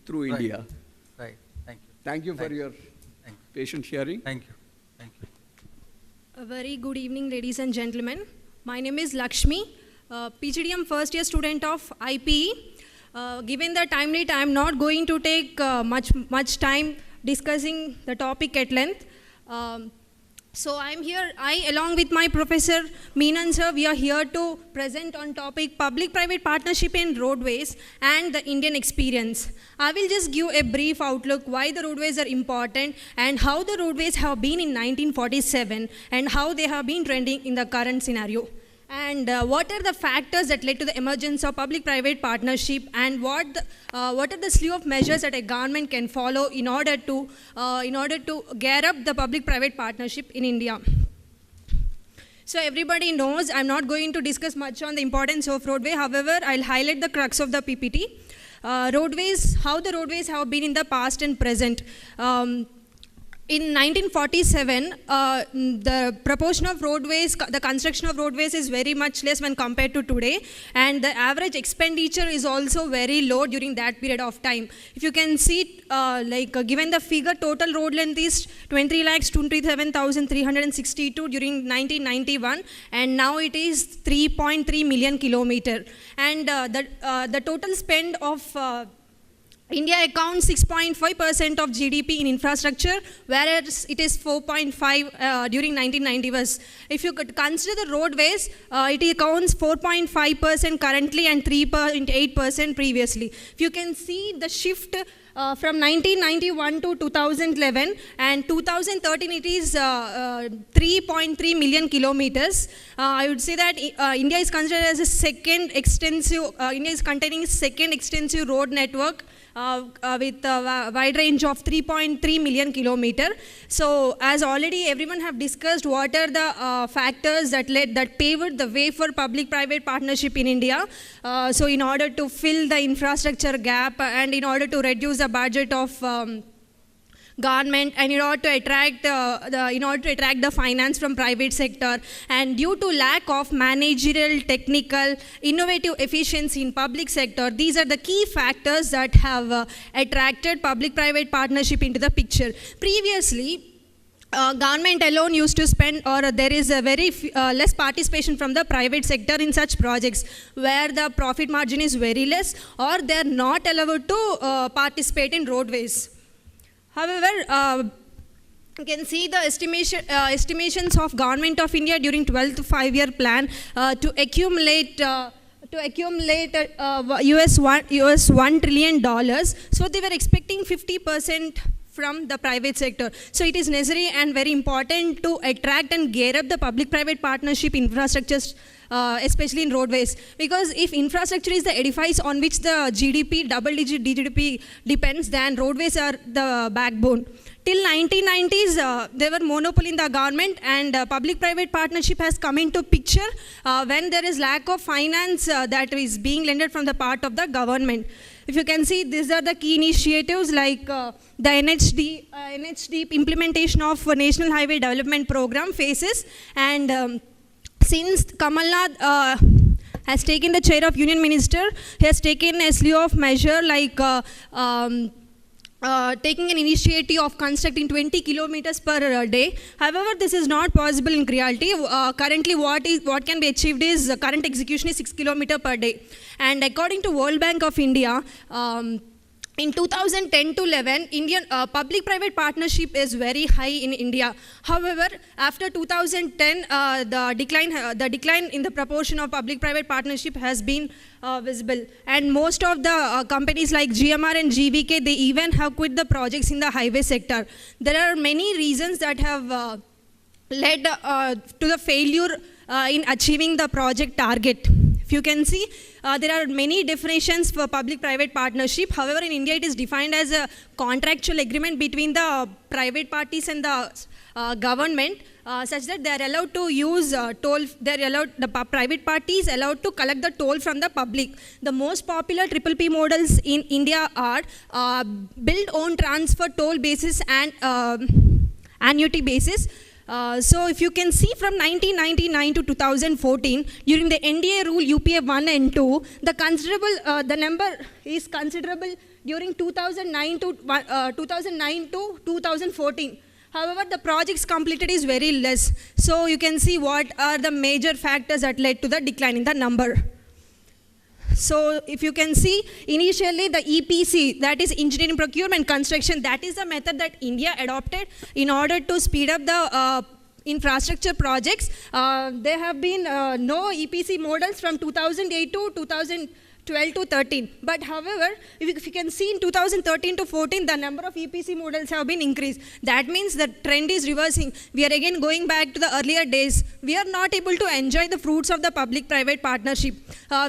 through India. Right. Thank you. Thank you for your patient hearing. Thank you. Thank you. A very good evening, ladies and gentlemen. My name is Lakshmi, PGDM first year student of IPE. Given the time limit, I am not going to take much time discussing the topic at length. So I am here, along with my professor Meenan sir, we are here to present on topic public-private partnership in roadways and the Indian experience. I will just give a brief outlook why the roadways are important and how the roadways have been in 1947 and how they have been trending in the current scenario. And what are the factors that led to the emergence of public-private partnership, and what are the slew of measures that a government can follow in order to gear up the public-private partnership in India. So everybody knows I'm not going to discuss much on the importance of roadway. However, I'll highlight the crux of the PPT. Roadways, how the roadways have been in the past and present. In 1947, the proportion of roadways, the construction of roadways is very much less when compared to today, and the average expenditure is also very low during that period of time. If you can see, given the figure, total road length is 23,27,362 during 1991, and now it is 3.3 million kilometer. And the total spend of India accounts 6.5% of GDP in infrastructure, whereas it is 4.5 during 1990 was. If you could consider the roadways, it accounts 4.5% currently and 3.8% previously. If you can see the shift from 1991 to 2011, and 2013 it is 3.3 million kilometers. I would say that India is considered as a second extensive, India is containing a second extensive road network with a wide range of 3.3 million kilometer. So as already everyone have discussed, what are the factors that paved the way for public-private partnership in India. So in order to fill the infrastructure gap and in order to reduce the budget of government, and in order to attract the finance from private sector, and due to lack of managerial, technical, innovative efficiency in public sector, these are the key factors that have attracted public-private partnership into the picture. Previously, government alone used to spend, or there is a very less participation from the private sector in such projects where the profit margin is very less, or they are not allowed to participate in roadways. However, you can see the estimations of Government of India during 12th five-year plan to accumulate US $1 trillion. So they were expecting 50% from the private sector. So it is necessary and very important to attract and gear up the public-private partnership infrastructures, especially in roadways. Because if infrastructure is the edifice on which the GDP, double-digit GDP depends, then roadways are the backbone. Till 1990s, they were monopoly in the government, and public-private partnership has come into picture when there is lack of finance that is being lended from the part of the government. If you can see, these are the key initiatives like the NHD implementation of National Highway Development Program phases, and since Kamalnath has taken the chair of Union Minister, he has taken a slew of measures like taking an initiative of constructing 20 kilometers per day. However, this is not possible in reality. Currently, what can be achieved is current execution is 6 kilometers per day. And according to World Bank of India, in 2010 to 11, Indian public-private partnership is very high in India. However, after 2010, the decline in the proportion of public-private partnership has been visible. And most of the companies like GMR and GVK, they even have quit the projects in the highway sector. There are many reasons that have led to the failure in achieving the project target. If you can see, there are many definitions for public-private partnership. However, in India, it is defined as a contractual agreement between the private parties and the government, such that they are allowed to use toll. The private parties allowed to collect the toll from the public. The most popular PPP models in India are build, own, transfer, toll basis, and annuity basis. So if you can see from 1999 to 2014, during the NDA rule UPA 1 and 2, the number is considerable during 2009 to 2014. However, the projects completed is very less. So you can see what are the major factors that led to the decline in the number. So if you can see, initially the EPC, that is engineering, procurement, construction, that is the method that India adopted in order to speed up the infrastructure projects. There have been no EPC models from 2008 to 2012 to 13. But however, if you can see in 2013 to 14, the number of EPC models have been increased. That means the trend is reversing. We are again going back to the earlier days. We are not able to enjoy the fruits of the public-private partnership.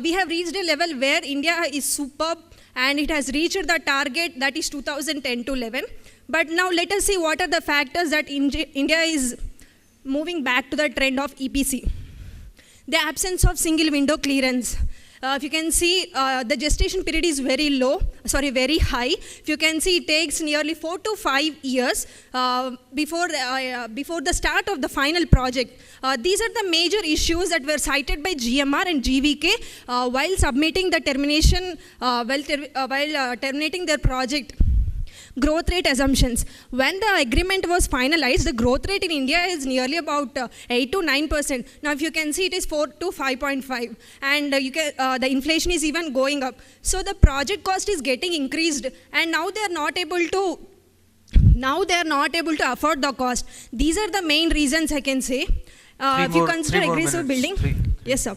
We have reached a level where India is superb and it has reached the target, that is 2010 to 11. But now let us see what are the factors that India is moving back to the trend of EPC. The absence of single window clearance. If you can see, the gestation period is very high. If you can see, it takes nearly 4 to 5 years before the start of the final project. These are the major issues that were cited by GMR and GVK while submitting the termination, while terminating their project. Growth rate assumptions. When the agreement was finalized, the growth rate in India is nearly about 8 to 9%. Now, if you can see, it is 4 to 5.5, and the inflation is even going up. So the project cost is getting increased, and now they are not able to. Afford the cost. These are the main reasons I can say. If you consider aggressive building, yes, sir.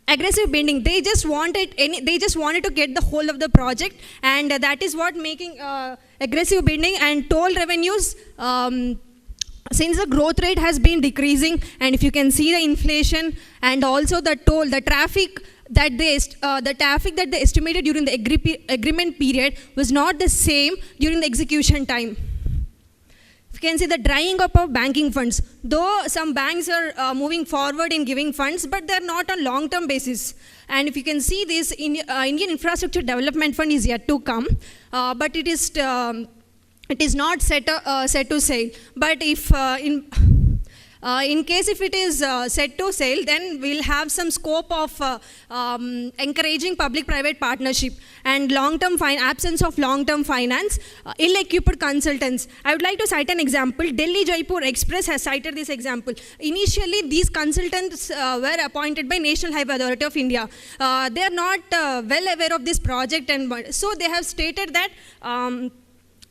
Aggressive bidding, they just wanted to get the whole of the project, and that is what making aggressive bidding. And toll revenues, since the growth rate has been decreasing, and if you can see the inflation and also the toll, the traffic that they estimated during the agreement period was not the same during the execution time. You can see the drying up of banking funds. Though some banks are moving forward in giving funds, but they are not on long-term basis. And if you can see this, Indian Infrastructure Development Fund is yet to come, but it is not set to sail. But if in case if it is set to sail, then we'll have some scope of encouraging public-private partnership and absence of long-term finance, ill-equipped consultants. I would like to cite an example. Delhi-Jaipur Express has cited this example. Initially, these consultants were appointed by National Highway Authority of India. They are not well aware of this project, and so they have stated that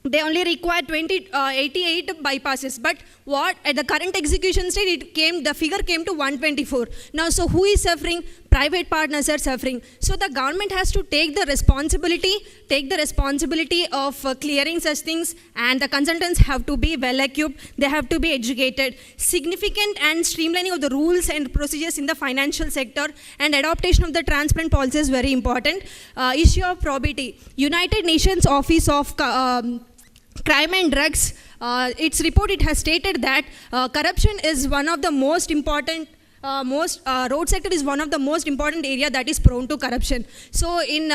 they only require 88 bypasses, but what at the current execution stage the figure came to 124. Now, so who is suffering? Private partners are suffering. So the government has to take the responsibility of clearing such things, and the consultants have to be well equipped. They have to be educated. Significant and streamlining of the rules and procedures in the financial sector and adaptation of the transparent policy is very important. Issue of probity. United Nations Office of Crime and Drugs, its report, it has stated that corruption is one of the most important, road sector is one of the most important area that is prone to corruption. So in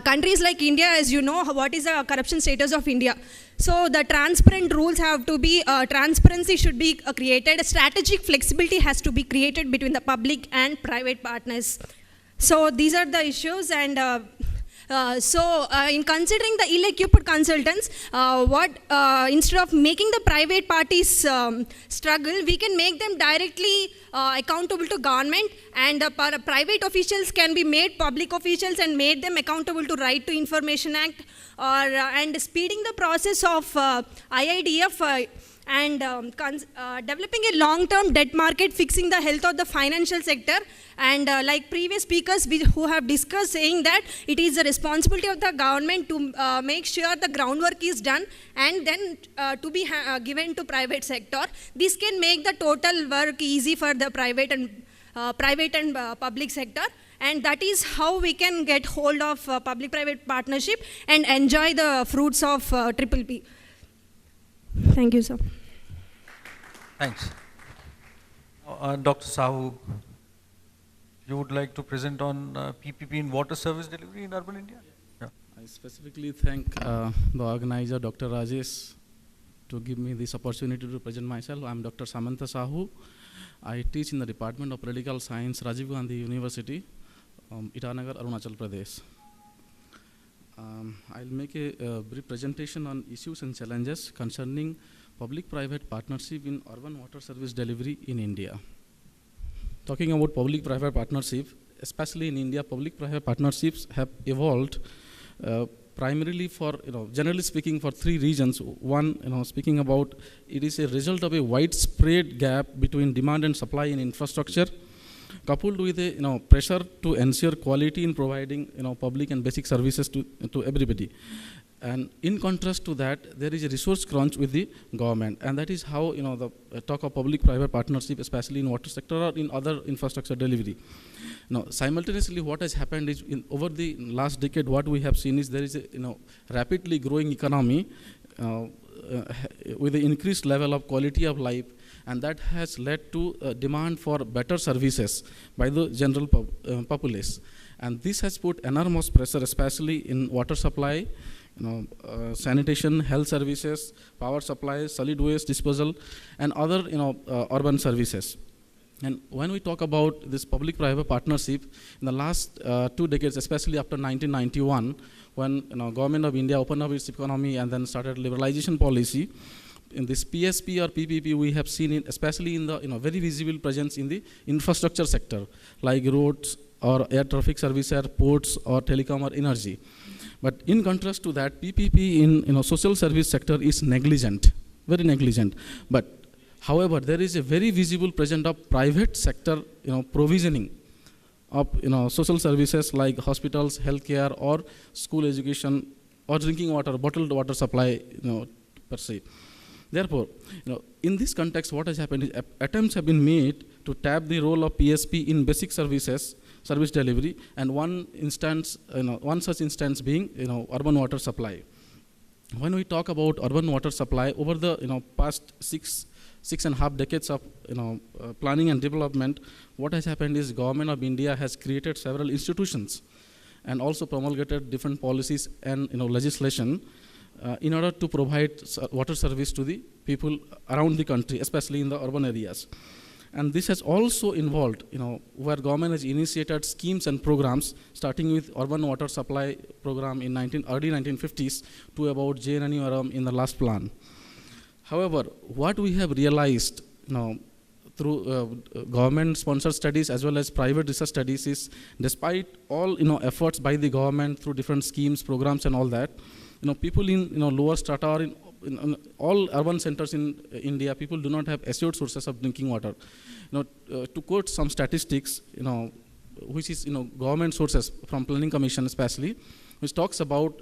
countries like India, as you know, what is the corruption status of India? So the transparent rules have to be, transparency should be created, strategic flexibility has to be created between the public and private partners. So these are the issues, and in considering the ill-equipped consultants, instead of making the private parties struggle, we can make them directly accountable to government, and private officials can be made public officials and made them accountable to Right to Information Act, and speeding the process of IIDF, and developing a long-term debt market, fixing the health of the financial sector, and like previous speakers who have discussed, saying that it is the responsibility of the government to make sure the groundwork is done and then to be given to private sector. This can make the total work easy for the private and public sector, and that is how we can get hold of public-private partnership and enjoy the fruits of PPP. Thank you, sir. Thanks. Dr. Sahu, you would like to present on PPP in water service delivery in urban India? Yeah. I specifically thank the organizer, Dr. Rajesh, to give me this opportunity to present myself. I am Dr. Samantha Sahu. I teach in the Department of Political Science, Rajiv Gandhi University, Itanagar, Arunachal Pradesh. I'll make a brief presentation on issues and challenges concerning public-private partnership in urban water service delivery in India. Talking about public-private partnership, especially in India, public-private partnerships have evolved primarily for, generally speaking, for three reasons. One, speaking about, it is a result of a widespread gap between demand and supply in infrastructure, coupled with a pressure to ensure quality in providing public and basic services to everybody. And in contrast to that, there is a resource crunch with the government, and that is how the talk of public-private partnership, especially in water sector or in other infrastructure delivery. Now, simultaneously, what has happened is over the last decade, what we have seen is there is a rapidly growing economy with the increased level of quality of life, and that has led to demand for better services by the general populace. And this has put enormous pressure, especially in water supply, sanitation, health services, power supply, solid waste disposal, and other urban services. And when we talk about this public-private partnership, in the last 2 decades, especially after 1991, when Government of India opened up its economy and then started liberalization policy, in this PSP or PPP, we have seen it, especially in the very visible presence in the infrastructure sector, like roads or air traffic service, airports, or telecom or energy. But in contrast to that, PPP in social service sector is negligent, very negligent. But however, there is a very visible presence of private sector provisioning of social services like hospitals, healthcare, or school education, or drinking water, bottled water supply per se. Therefore, in this context, what has happened is attempts have been made to tap the role of PSP in basic services, service delivery, and one such instance being urban water supply. When we talk about urban water supply, over the past six and a half decades of planning and development, what has happened is Government of India has created several institutions and also promulgated different policies and legislation in order to provide water service to the people around the country, especially in the urban areas. And this has also involved, where government has initiated schemes and programs, starting with urban water supply program in early 1950s to about JNNURM in the last plan. However, what we have realized, through government-sponsored studies as well as private research studies is, despite all efforts by the government through different schemes, programs, and all that, people in lower strata or in all urban centers in India, people do not have assured sources of drinking water. To quote some statistics, which is government sources from Planning Commission especially, which talks about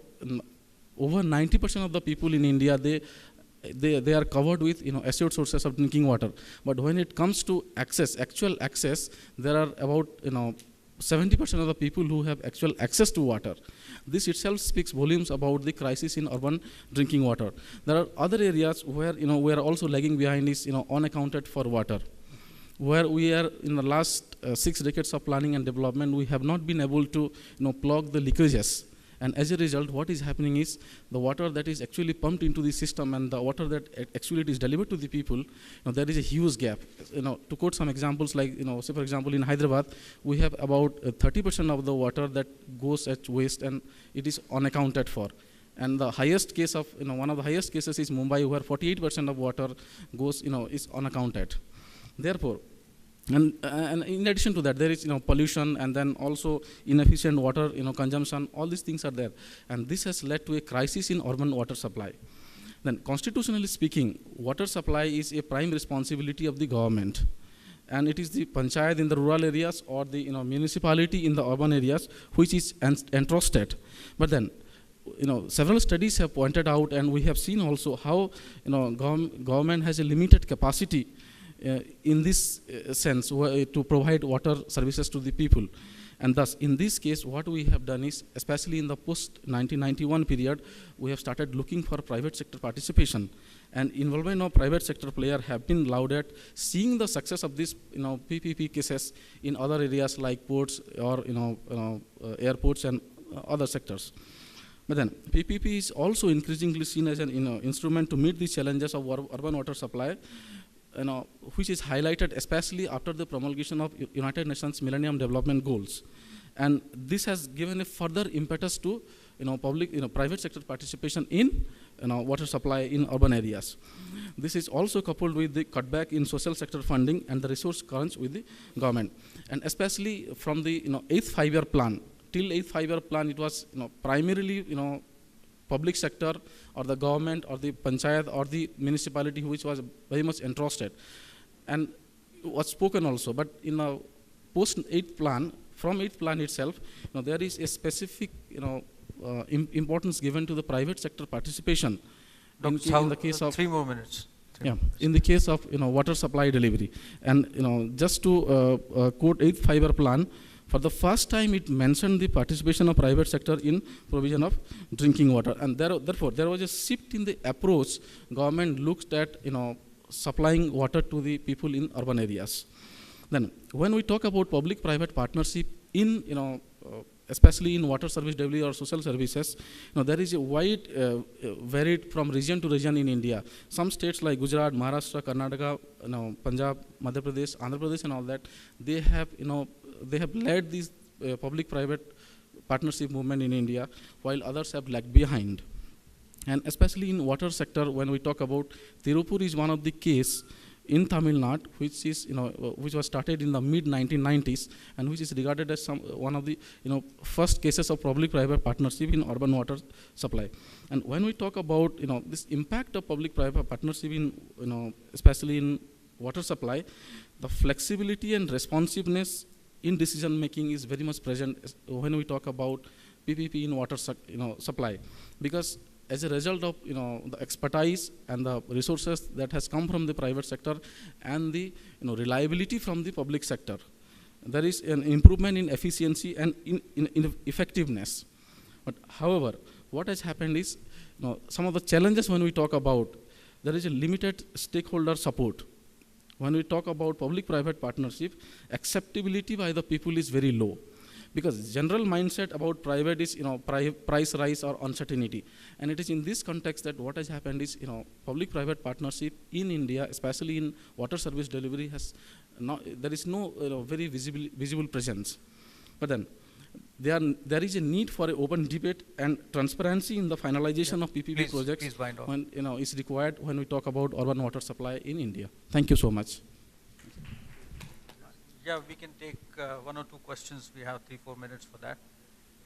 over 90% of the people in India, they are covered with assured sources of drinking water. But when it comes to actual access, there are about 70% of the people who have actual access to water. This itself speaks volumes about the crisis in urban drinking water. There are other areas where we are also lagging behind is unaccounted for water, where we are in the last 6 decades of planning and development, we have not been able to plug the leakages. And as a result, what is happening is the water that is actually pumped into the system and the water that actually is delivered to the people, there is a huge gap. To quote some examples, like, say for example, in Hyderabad, we have about 30% of the water that goes as waste and it is unaccounted for. And the highest case of, one of the highest cases is Mumbai, where 48% of water goes, is unaccounted. Therefore, and in addition to that, there is pollution, and then also inefficient water consumption. All these things are there, and this has led to a crisis in urban water supply. Then, constitutionally speaking, water supply is a prime responsibility of the government, and it is the panchayat in the rural areas or the municipality in the urban areas which is entrusted. But then, several studies have pointed out, and we have seen also how government has a limited capacity in this sense to provide water services to the people. And thus, in this case, what we have done is, especially in the post-1991 period, we have started looking for private sector participation. And involvement of private sector player have been lauded, seeing the success of these PPP cases in other areas like ports or airports and other sectors. But then, PPP is also increasingly seen as an instrument to meet the challenges of urban water supply, which is highlighted especially after the promulgation of United Nations Millennium Development Goals. And this has given a further impetus to private sector participation in water supply in urban areas. This is also coupled with the cutback in social sector funding and the resource crunch with the government. And especially from the 8th five-year plan, till 8th five-year plan, it was primarily public sector or the government or the panchayat or the municipality which was very much entrusted. And was spoken also, but in a post 8th plan, from 8th plan itself, there is a specific importance given to the private sector participation. In the case of 3 more minutes. In the case of water supply delivery, and just to quote 8th five-year plan, for the first time it mentioned the participation of private sector in provision of drinking water, and therefore there was a shift in the approach. Government looked at supplying water to the people in urban areas. Then when we talk about public-private partnership in especially in water service delivery or social services, there is a wide varied from region to region in India. Some states like Gujarat, Maharashtra, Karnataka, Punjab, Madhya Pradesh, Andhra Pradesh, and all that, they have led these public-private partnership movement in India, while others have lagged behind. And especially in water sector, when we talk about Tirupur is one of the case in Tamil Nadu, which is which was started in the mid 1990s, and which is regarded as one of the first cases of public-private partnership in urban water supply. And when we talk about this impact of public-private partnership in especially in water supply, the flexibility and responsiveness in decision making is very much present when we talk about PPP in water supply, because as a result of the expertise and the resources that has come from the private sector and the reliability from the public sector, there is an improvement in efficiency and in effectiveness. But however, what has happened is some of the challenges when we talk about, there is a limited stakeholder support. When we talk about public-private partnership, acceptability by the people is very low, because general mindset about private is price rise or uncertainty, and it is in this context that what has happened is public-private partnership in India, especially in water service delivery, there is no very visible presence. But then there is a need for an open debate and transparency in the finalization of PPP projects. Please wind up. When is required when we talk about urban water supply in India. Thank you so much. Yeah, we can take 1 or 2 questions. We have 3-4 minutes for that,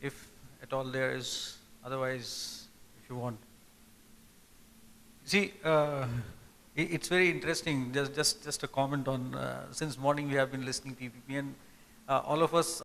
if at all there is. Otherwise, if you want. See, it's very interesting. Just a comment on, since morning we have been listening to PPP, and all of us